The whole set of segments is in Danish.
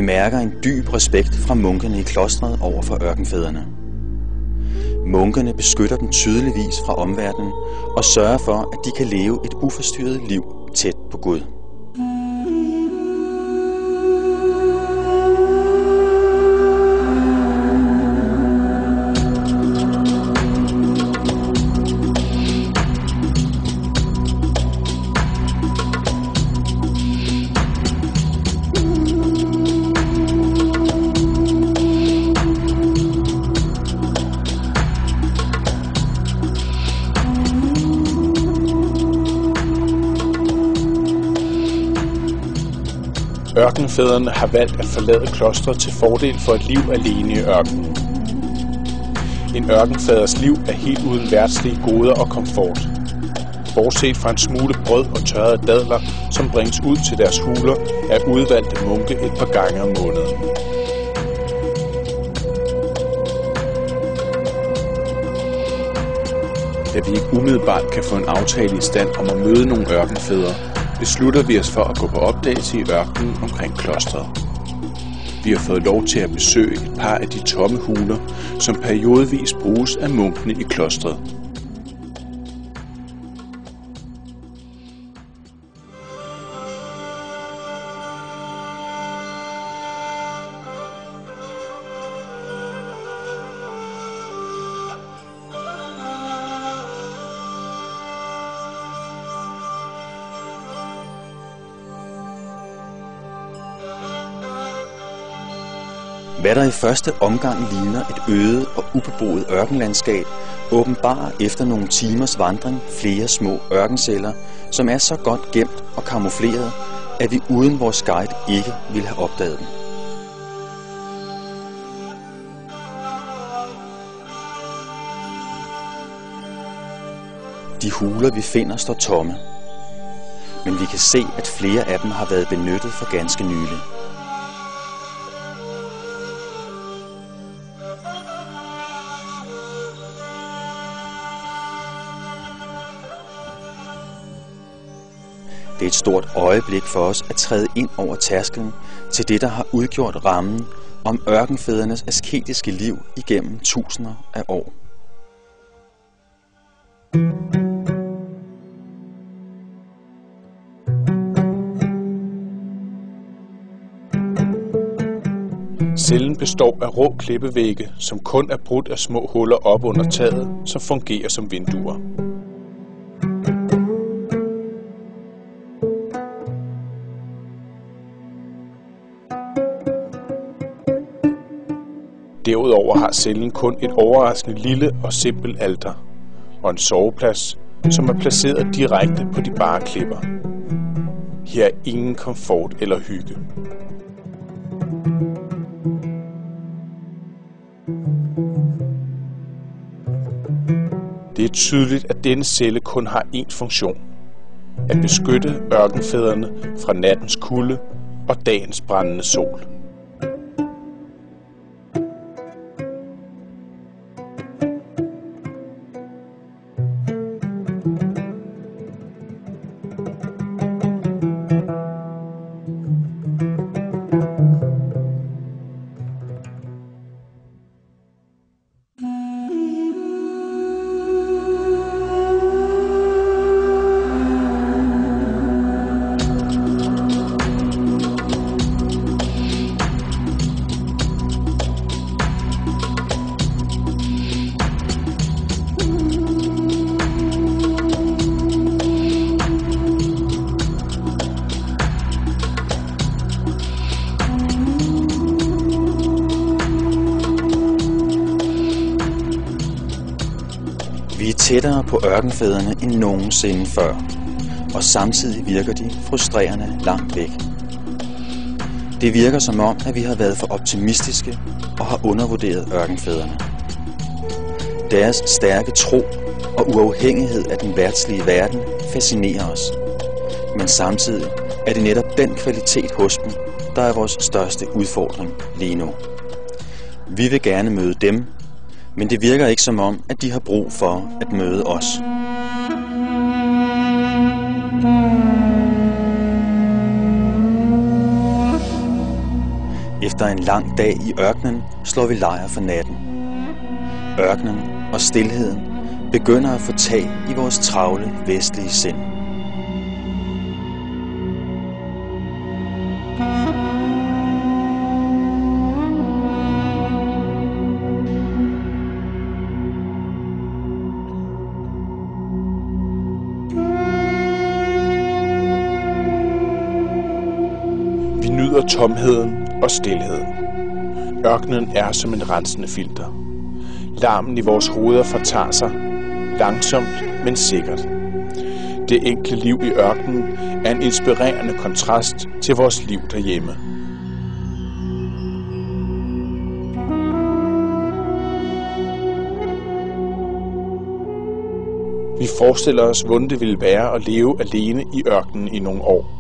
mærker en dyb respekt fra munkene i klostret over for ørkenfædrene. Munkene beskytter dem tydeligvis fra omverdenen og sørger for, at de kan leve et uforstyrret liv tæt på Gud. Ørkenfædrene har valgt at forlade klostret til fordel for et liv alene i ørkenen. En ørkenfaders liv er helt uden verdslige goder og komfort. Bortset fra en smule brød og tørrede dadler, som bringes ud til deres huler, er udvalgte munke et par gange om måneden. Da vi ikke umiddelbart kan få en aftale i stand om at møde nogle ørkenfædre, beslutter vi os for at gå på opdagelse i ørkenen omkring klostret. Vi har fået lov til at besøge et par af de tomme huler, som periodevis bruges af munkene i klostret. Hvad der i første omgang ligner et øde og ubeboet ørkenlandskab, åbenbarer efter nogle timers vandring flere små ørkenceller, som er så godt gemt og kamufleret, at vi uden vores guide ikke ville have opdaget dem. De huler, vi finder, står tomme, men vi kan se, at flere af dem har været benyttet for ganske nylig. Det er et stort øjeblik for os at træde ind over tærsklen til det, der har udgjort rammen om ørkenfædrenes asketiske liv igennem tusinder af år. Cellen består af rå klippevægge, som kun er brudt af små huller op under taget, som fungerer som vinduer. Derudover har cellen kun et overraskende lille og simpelt alter og en soveplads, som er placeret direkte på de bare klipper. Her er ingen komfort eller hygge. Det er tydeligt, at denne celle kun har én funktion: at beskytte ørkenfædrene fra nattens kulde og dagens brændende sol. Vi er tættere på ørkenfædrene end nogensinde før, og samtidig virker de frustrerende langt væk. Det virker som om, at vi har været for optimistiske og har undervurderet ørkenfædrene. Deres stærke tro og uafhængighed af den verdslige verden fascinerer os, men samtidig er det netop den kvalitet hos dem, der er vores største udfordring lige nu. Vi vil gerne møde dem, men det virker ikke som om, at de har brug for at møde os. Efter en lang dag i ørkenen slår vi lejr for natten. Ørkenen og stilheden begynder at få tag i vores travle vestlige sind. Vi nyder tomheden og stilheden. Ørkenen er som en rensende filter. Larmen i vores hoveder fortager sig, langsomt, men sikkert. Det enkle liv i ørkenen er en inspirerende kontrast til vores liv derhjemme. Vi forestiller os, hvordan det ville være at leve alene i ørkenen i nogle år.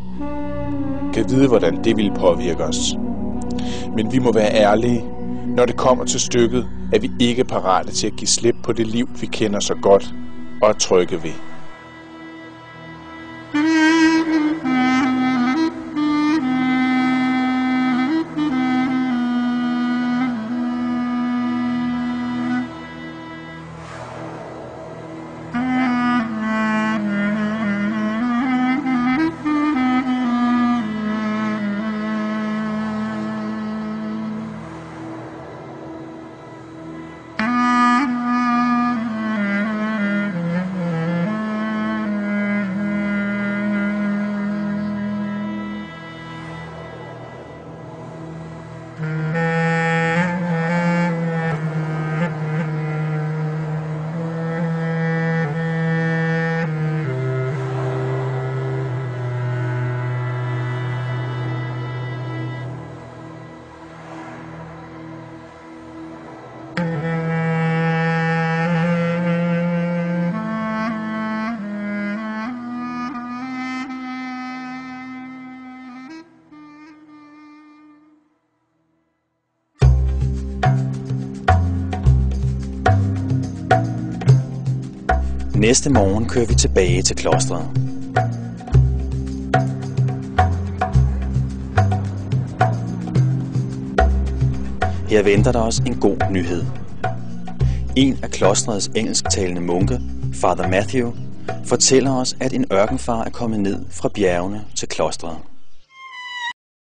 Kan vide, hvordan det ville påvirke os. Men vi må være ærlige. Når det kommer til stykket, er vi ikke parate til at give slip på det liv, vi kender så godt og er trygge ved. Næste morgen kører vi tilbage til klostret. Her venter der os en god nyhed. En af klostrets engelsktalende munke, Father Matthew, fortæller os, at en ørkenfar er kommet ned fra bjergene til klostret.